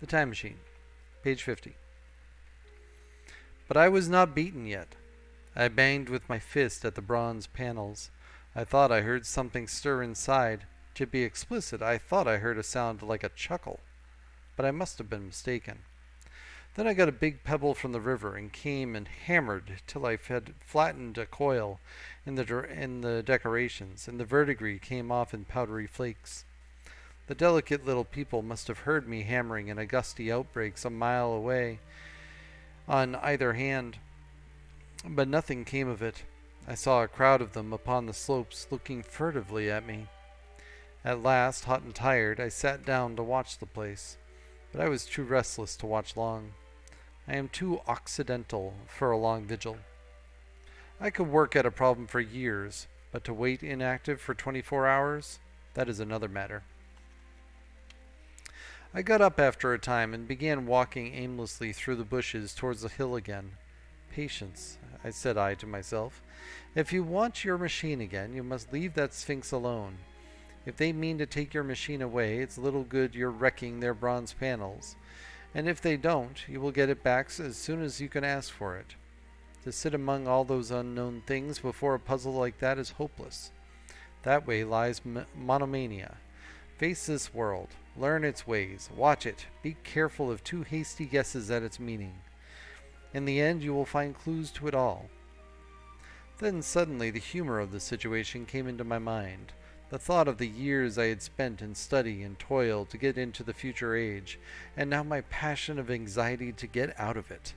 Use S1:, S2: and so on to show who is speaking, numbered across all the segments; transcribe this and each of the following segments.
S1: The Time Machine, page 50. But I was not beaten yet. I banged with my fist at the bronze panels. I thought I heard something stir inside. To be explicit, I thought I heard a sound like a chuckle, but I must have been mistaken. Then I got a big pebble from the river and came and hammered till I had flattened a coil in the decorations, and the verdigris came off in powdery flakes. The delicate little people must have heard me hammering in a gusty outbreaks a mile away on either hand, but nothing came of it. I saw a crowd of them upon the slopes looking furtively at me. At last, hot and tired, I sat down to watch the place, but I was too restless to watch long. I am too occidental for a long vigil. I could work at a problem for years, but to wait inactive for 24 hours, that is another matter. I got up after a time and began walking aimlessly through the bushes towards the hill again. Patience, said I to myself. If you want your machine again, you must leave that sphinx alone. If they mean to take your machine away, it's little good your wrecking their bronze panels. And if they don't, you will get it back as soon as you can ask for it. To sit among all those unknown things before a puzzle like that is hopeless. That way lies monomania. Face this world. Learn its ways. Watch it. Be careful of too hasty guesses at its meaning. In the end, you will find clues to it all. Then suddenly the humor of the situation came into my mind. The thought of the years I had spent in study and toil to get into the future age, and now my passion of anxiety to get out of it.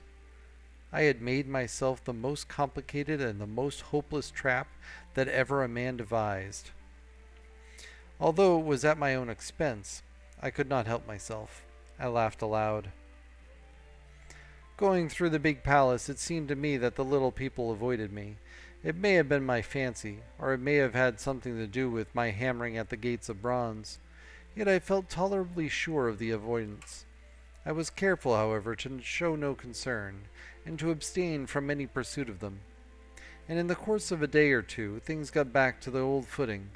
S1: I had made myself the most complicated and the most hopeless trap that ever a man devised. Although it was at my own expense, I could not help myself. I laughed aloud. Going through the big palace, it seemed to me that the little people avoided me. It may have been my fancy, or it may have had something to do with my hammering at the gates of bronze. Yet I felt tolerably sure of the avoidance. I was careful, however, to show no concern, and to abstain from any pursuit of them. And in the course of a day or two, things got back to the old footing.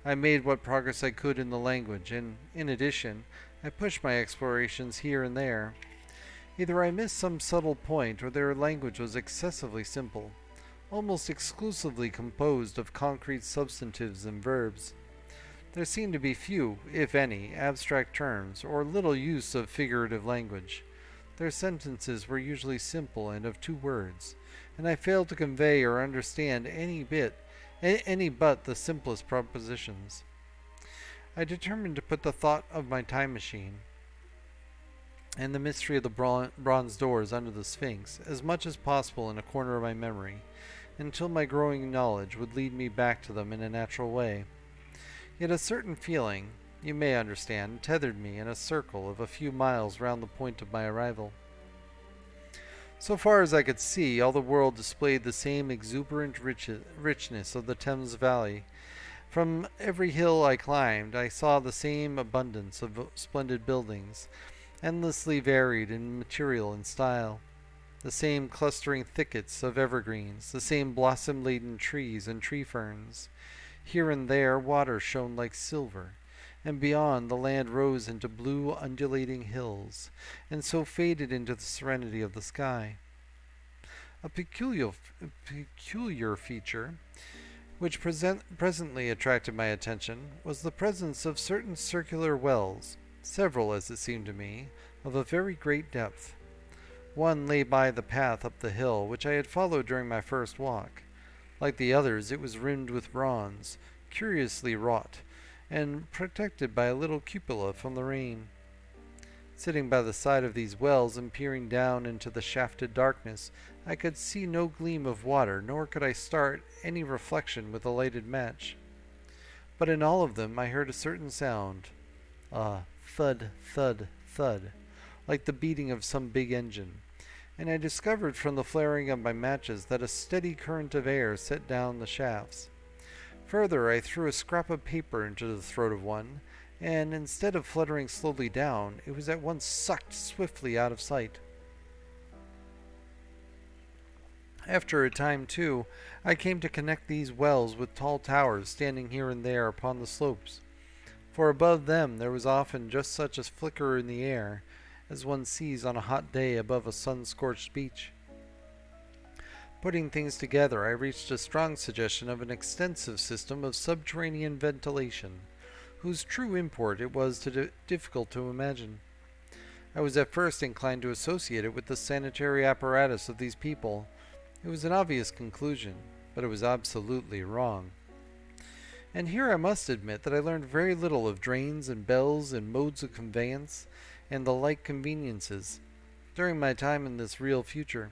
S1: I made what progress I could in the language, and, in addition, I pushed my explorations here and there. Either I missed some subtle point, or their language was excessively simple, almost exclusively composed of concrete substantives and verbs. There seemed to be few, if any, abstract terms, or little use of figurative language. Their sentences were usually simple and of 2 words, and I failed to convey or understand any but the simplest propositions. I determined to put the thought of my time machine and the mystery of the bronze doors under the Sphinx as much as possible in a corner of my memory, until my growing knowledge would lead me back to them in a natural way. Yet a certain feeling, you may understand, tethered me in a circle of a few miles round the point of my arrival. So far as I could see, all the world displayed the same exuberant richness of the Thames Valley. From every hill I climbed, I saw the same abundance of splendid buildings, endlessly varied in material and style. The same clustering thickets of evergreens, the same blossom-laden trees and tree ferns. Here and there water shone like silver, and beyond the land rose into blue undulating hills, and so faded into the serenity of the sky. A peculiar feature, which presently attracted my attention, was the presence of certain circular wells, several, as it seemed to me, of a very great depth. One lay by the path up the hill, which I had followed during my first walk. Like the others, it was rimmed with bronze, curiously wrought, and protected by a little cupola from the rain. Sitting by the side of these wells and peering down into the shafted darkness, I could see no gleam of water, nor could I start any reflection with a lighted match. But in all of them I heard a certain sound, a thud, thud, thud, like the beating of some big engine, and I discovered from the flaring of my matches that a steady current of air set down the shafts. Further, I threw a scrap of paper into the throat of one, and instead of fluttering slowly down, it was at once sucked swiftly out of sight. After a time, too, I came to connect these wells with tall towers standing here and there upon the slopes, for above them there was often just such a flicker in the air, as one sees on a hot day above a sun-scorched beach. Putting things together, I reached a strong suggestion of an extensive system of subterranean ventilation, whose true import it was difficult to imagine. I was at first inclined to associate it with the sanitary apparatus of these people. It was an obvious conclusion, but it was absolutely wrong. And here I must admit that I learned very little of drains and bells and modes of conveyance and the like conveniences during my time in this real future.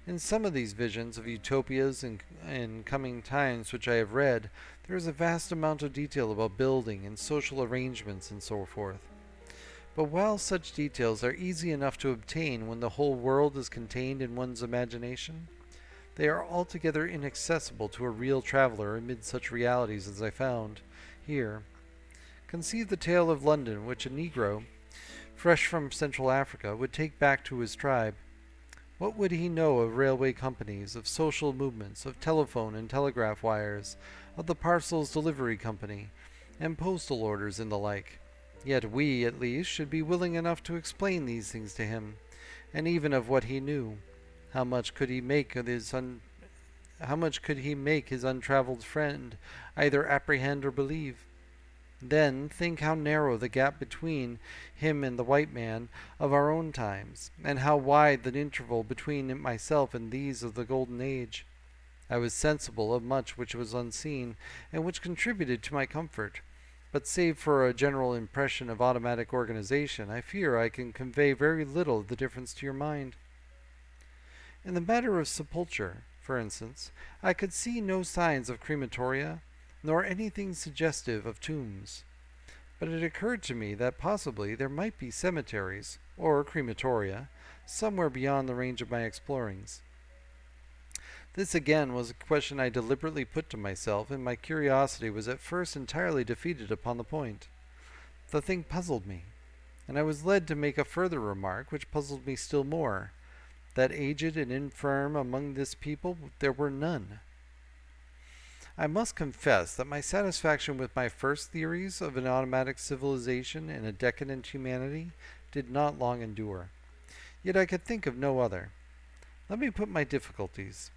S1: In some of these visions of utopias and coming times which I have read, there is a vast amount of detail about building and social arrangements and so forth. But while such details are easy enough to obtain when the whole world is contained in one's imagination, they are altogether inaccessible to a real traveler amid such realities as I found here. Conceive the tale of London which a Negro, fresh from Central Africa, would take back to his tribe. What would he know of railway companies, of social movements, of telephone and telegraph wires, of the parcels delivery company, and postal orders and the like? Yet we, at least, should be willing enough to explain these things to him, and even of what he knew. How much could he make his untraveled friend either apprehend or believe? Then think how narrow the gap between him and the white man of our own times, and how wide the interval between myself and these of the golden age. I was sensible of much which was unseen, and which contributed to my comfort. But save for a general impression of automatic organization, I fear I can convey very little of the difference to your mind. In the matter of sepulture, for instance, I could see no signs of crematoria, nor anything suggestive of tombs. But it occurred to me that possibly there might be cemeteries, or crematoria, somewhere beyond the range of my explorings. This again was a question I deliberately put to myself, and my curiosity was at first entirely defeated upon the point. The thing puzzled me, and I was led to make a further remark which puzzled me still more, that aged and infirm among this people there were none. I must confess that my satisfaction with my first theories of an automatic civilization and a decadent humanity did not long endure. Yet I could think of no other. Let me put my difficulties.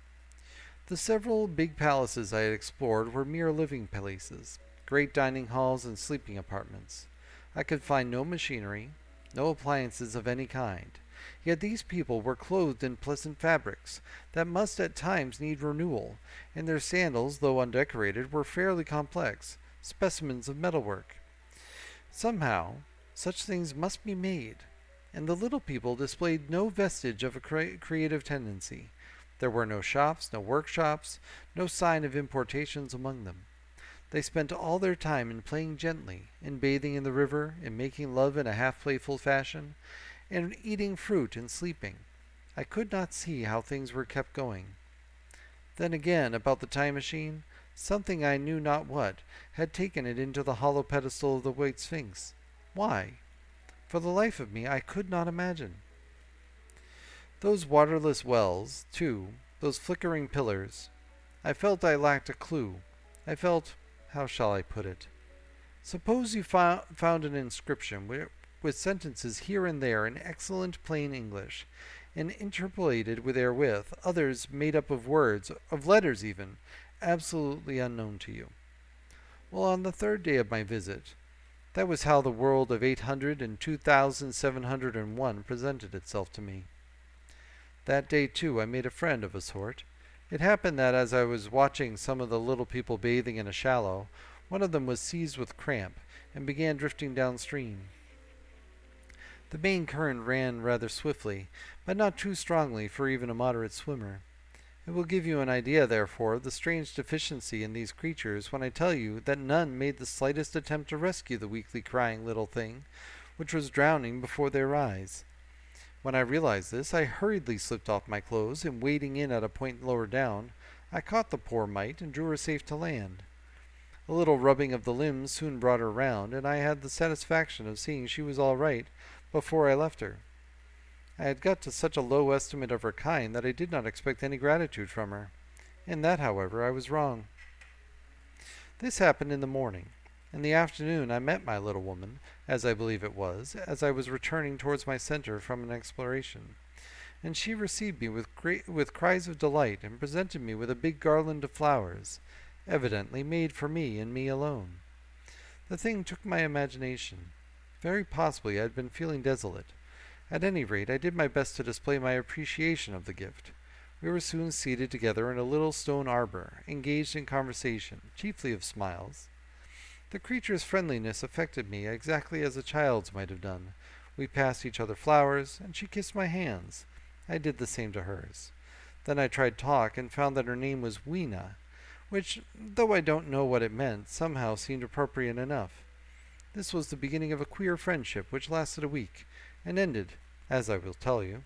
S1: The several big palaces I had explored were mere living places, great dining halls and sleeping apartments. I could find no machinery, no appliances of any kind. Yet these people were clothed in pleasant fabrics that must at times need renewal, and their sandals, though undecorated, were fairly complex, specimens of metalwork. Somehow, such things must be made, and the little people displayed no vestige of a creative tendency. There were no shops, no workshops, no sign of importations among them. They spent all their time in playing gently, in bathing in the river, in making love in a half-playful fashion, and eating fruit and sleeping. I could not see how things were kept going. Then again, about the time machine, something I knew not what had taken it into the hollow pedestal of the White Sphinx. Why? For the life of me, I could not imagine. Those waterless wells, too, those flickering pillars. I felt I lacked a clue. I felt, how shall I put it? Suppose you found an inscription with sentences here and there in excellent plain English, and interpolated therewith others made up of words, of letters even, absolutely unknown to you. Well, on the third day of my visit, that was how the world of 800 and 2,701 presented itself to me. That day, too, I made a friend of a sort. It happened that as I was watching some of the little people bathing in a shallow, one of them was seized with cramp and began drifting downstream. The main current ran rather swiftly, but not too strongly for even a moderate swimmer. It will give you an idea, therefore, of the strange deficiency in these creatures when I tell you that none made the slightest attempt to rescue the weakly crying little thing, which was drowning before their eyes. When I realized this, I hurriedly slipped off my clothes, and wading in at a point lower down, I caught the poor mite and drew her safe to land. A little rubbing of the limbs soon brought her round, and I had the satisfaction of seeing she was all right before I left her. I had got to such a low estimate of her kind that I did not expect any gratitude from her. In that, however, I was wrong. This happened in the morning. In the afternoon I met my little woman, as I believe it was, as I was returning towards my center from an exploration, and she received me with cries of delight and presented me with a big garland of flowers, evidently made for me and me alone. The thing took my imagination. Very possibly I had been feeling desolate. At any rate, I did my best to display my appreciation of the gift. We were soon seated together in a little stone arbor, engaged in conversation, chiefly of smiles. The creature's friendliness affected me exactly as a child's might have done. We passed each other flowers, and she kissed my hands. I did the same to hers. Then I tried talk and found that her name was Weena, which, though I don't know what it meant, somehow seemed appropriate enough. This was the beginning of a queer friendship which lasted a week, and ended, as I will tell you.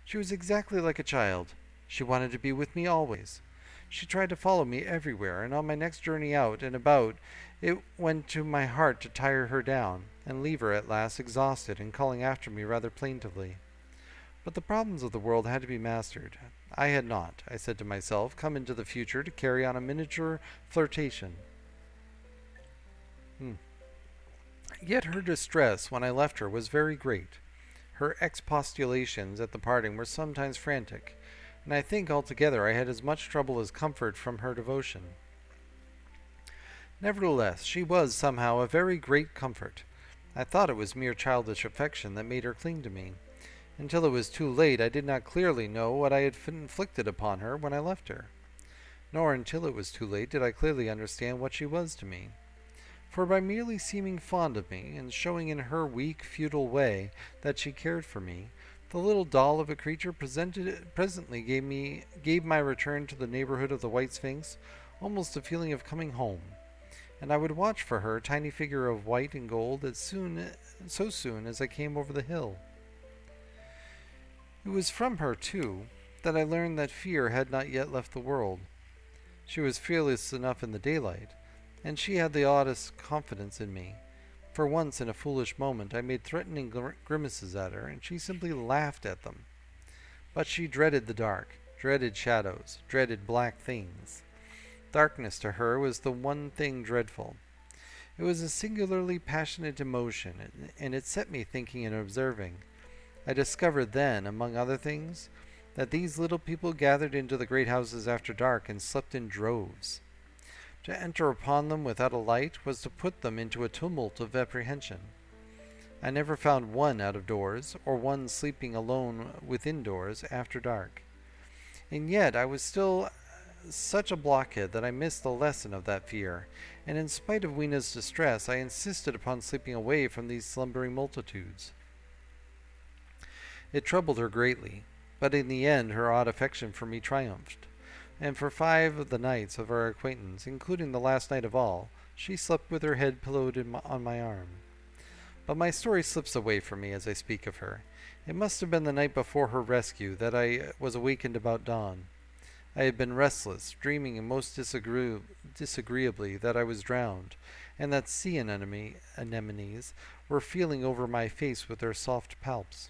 S1: She was exactly like a child. She wanted to be with me always. She tried to follow me everywhere, and on my next journey out and about, it went to my heart to tire her down, and leave her at last exhausted and calling after me rather plaintively. But the problems of the world had to be mastered. I had not, I said to myself, come into the future to carry on a miniature flirtation. Yet her distress when I left her was very great. Her expostulations at the parting were sometimes frantic, and I think altogether I had as much trouble as comfort from her devotion. Nevertheless, she was somehow a very great comfort. I thought it was mere childish affection that made her cling to me. Until it was too late, I did not clearly know what I had inflicted upon her when I left her. Nor until it was too late did I clearly understand what she was to me. For by merely seeming fond of me, and showing in her weak, futile way that she cared for me, the little doll of a creature presently gave my return to the neighborhood of the White Sphinx almost a feeling of coming home, and I would watch for her tiny figure of white and gold so soon as I came over the hill. It was from her, too, that I learned that fear had not yet left the world. She was fearless enough in the daylight, and she had the oddest confidence in me. For once in a foolish moment I made threatening grimaces at her, and she simply laughed at them. But she dreaded the dark, dreaded shadows, dreaded black things. Darkness to her was the one thing dreadful. It was a singularly passionate emotion, and it set me thinking and observing. I discovered then, among other things, that these little people gathered into the great houses after dark and slept in droves. To enter upon them without a light was to put them into a tumult of apprehension. I never found one out of doors, or one sleeping alone within doors after dark. And yet I was still such a blockhead that I missed the lesson of that fear, and in spite of Weena's distress, I insisted upon sleeping away from these slumbering multitudes. It troubled her greatly, but in the end her odd affection for me triumphed, and for 5 of the nights of our acquaintance, including the last night of all, she slept with her head pillowed on my arm. But my story slips away from me as I speak of her. It must have been the night before her rescue that I was awakened about dawn. I had been restless, dreaming most disagreeably that I was drowned, and that sea anemones were feeling over my face with their soft palps.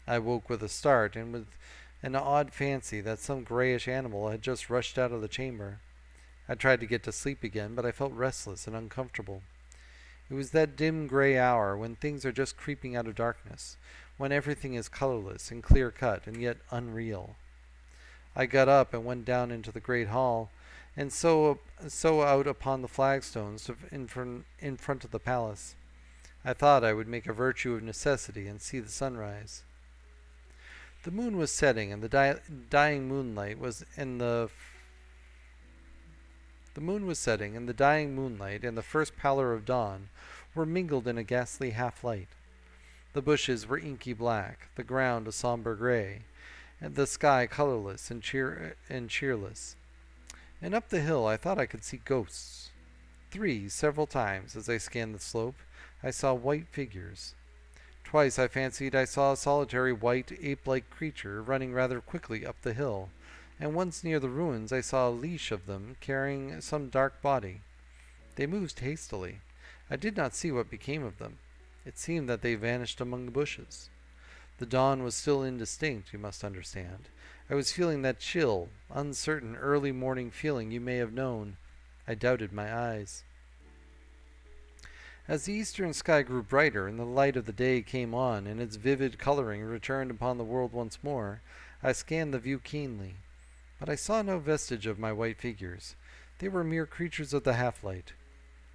S1: I woke with a start, and with an odd fancy that some grayish animal had just rushed out of the chamber. I tried to get to sleep again, but I felt restless and uncomfortable. It was that dim gray hour when things are just creeping out of darkness, when everything is colorless and clear-cut and yet unreal. I got up and went down into the great hall, and so out upon the flagstones in front of the palace. I thought I would make a virtue of necessity and see the sunrise. The moon was setting, and the dying moonlight and the dying moonlight and the first pallor of dawn were mingled in a ghastly half-light. The bushes were inky black, the ground a somber gray, and the sky colorless and cheerless. And up the hill I thought I could see ghosts. Several times, as I scanned the slope, I saw white figures. Twice I fancied I saw a solitary white, ape-like creature running rather quickly up the hill, and once near the ruins I saw a leash of them carrying some dark body. They moved hastily. I did not see what became of them. It seemed that they vanished among the bushes. The dawn was still indistinct, you must understand. I was feeling that chill, uncertain, early morning feeling you may have known. I doubted my eyes. As the eastern sky grew brighter and the light of the day came on and its vivid coloring returned upon the world once more, I scanned the view keenly. But I saw no vestige of my white figures. They were mere creatures of the half-light.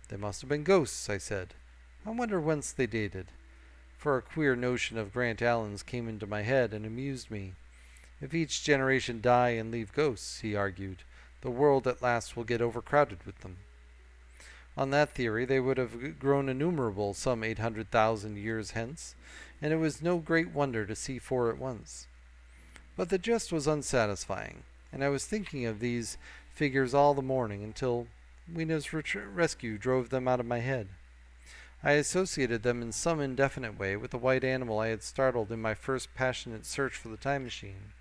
S1: They must have been ghosts, I said. I wonder whence they dated. For a queer notion of Grant Allen's came into my head and amused me. If each generation die and leave ghosts, he argued, the world at last will get overcrowded with them. On that theory they would have grown innumerable some 800,000 years hence, and it was no great wonder to see four at once. But the jest was unsatisfying, and I was thinking of these figures all the morning until Weena's rescue drove them out of my head. I associated them in some indefinite way with the white animal I had startled in my first passionate search for the time machine.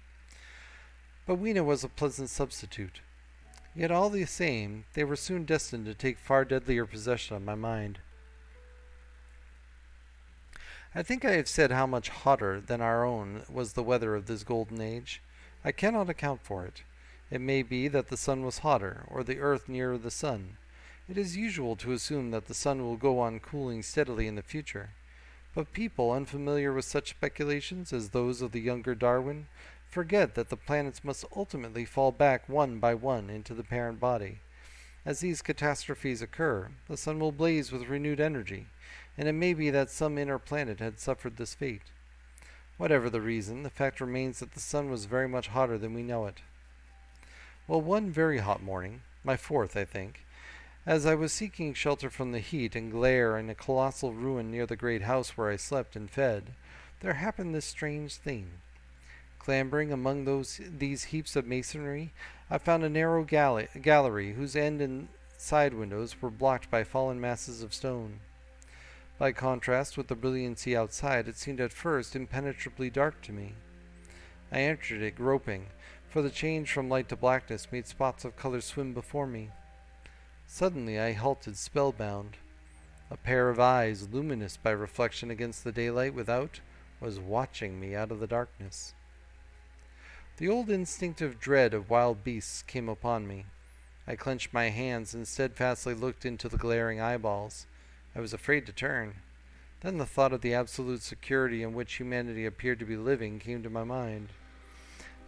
S1: But Weena was a pleasant substitute. Yet all the same, they were soon destined to take far deadlier possession of my mind. I think I have said how much hotter than our own was the weather of this golden age. I cannot account for it. It may be that the sun was hotter, or the earth nearer the sun. It is usual to assume that the sun will go on cooling steadily in the future. But people unfamiliar with such speculations as those of the younger Darwin forget that the planets must ultimately fall back one by one into the parent body. As these catastrophes occur, the sun will blaze with renewed energy, and it may be that some inner planet had suffered this fate. Whatever the reason, the fact remains that the sun was very much hotter than we know it. Well, one very hot morning, my fourth, I think, as I was seeking shelter from the heat and glare in a colossal ruin near the great house where I slept and fed, there happened this strange thing. Clambering among these heaps of masonry, I found a narrow gallery whose end and side windows were blocked by fallen masses of stone. By contrast with the brilliancy outside, it seemed at first impenetrably dark to me. I entered it groping, for the change from light to blackness made spots of color swim before me. Suddenly I halted spellbound. A pair of eyes, luminous by reflection against the daylight without, was watching me out of the darkness. The old instinctive dread of wild beasts came upon me. I clenched my hands and steadfastly looked into the glaring eyeballs. I was afraid to turn. Then the thought of the absolute security in which humanity appeared to be living came to my mind.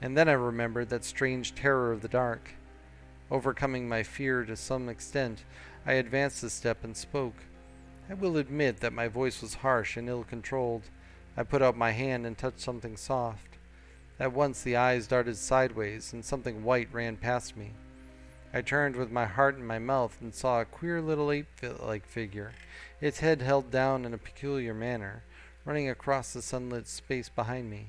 S1: And then I remembered that strange terror of the dark. Overcoming my fear to some extent, I advanced a step and spoke. I will admit that my voice was harsh and ill-controlled. I put out my hand and touched something soft. At once the eyes darted sideways, and something white ran past me. I turned with my heart in my mouth and saw a queer little ape-like figure, its head held down in a peculiar manner, running across the sunlit space behind me.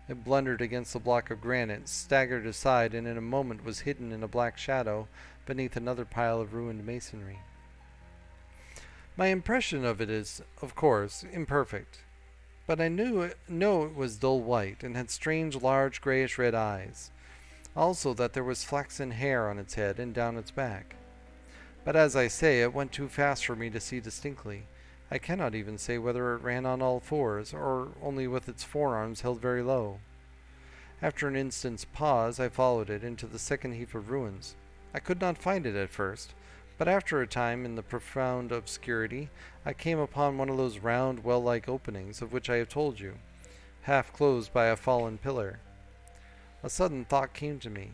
S1: It blundered against a block of granite, staggered aside, and in a moment was hidden in a black shadow beneath another pile of ruined masonry. My impression of it is, of course, imperfect, but I know it was dull white and had strange, large, grayish-red eyes. Also that there was flaxen hair on its head and down its back. But as I say, it went too fast for me to see distinctly. I cannot even say whether it ran on all fours, or only with its forearms held very low. After an instant's pause, I followed it into the second heap of ruins. I could not find it at first, but after a time, in the profound obscurity, I came upon one of those round, well-like openings of which I have told you, half closed by a fallen pillar. A sudden thought came to me.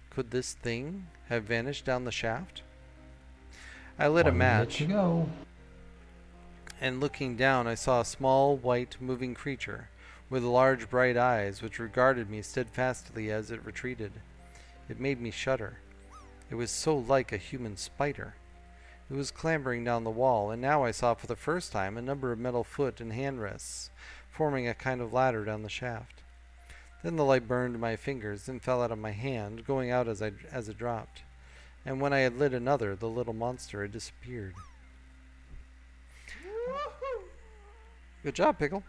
S1: Could this thing have vanished down the shaft? I lit a match, and looking down I saw a small, white, moving creature, with large, bright eyes, which regarded me steadfastly as it retreated. It made me shudder. It was so like a human spider. It was clambering down the wall, and now I saw for the first time a number of metal foot and hand rests, forming a kind of ladder down the shaft. Then the light burned my fingers and fell out of my hand, going out as it dropped. And when I had lit another, the little monster had disappeared. Good job, Pickle.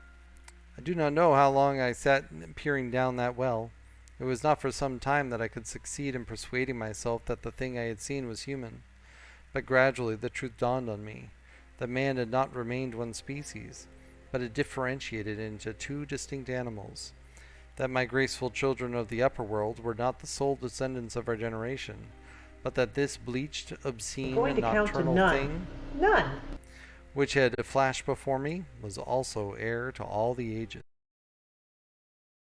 S1: I do not know how long I sat peering down that well. It was not for some time that I could succeed in persuading myself that the thing I had seen was human. But gradually the truth dawned on me, that man had not remained one species, but had differentiated into two distinct animals. That my graceful children of the upper world were not the sole descendants of our generation, but that this bleached, obscene, and nocturnal thing
S2: None.
S1: which had flashed before me, was also heir to all the ages.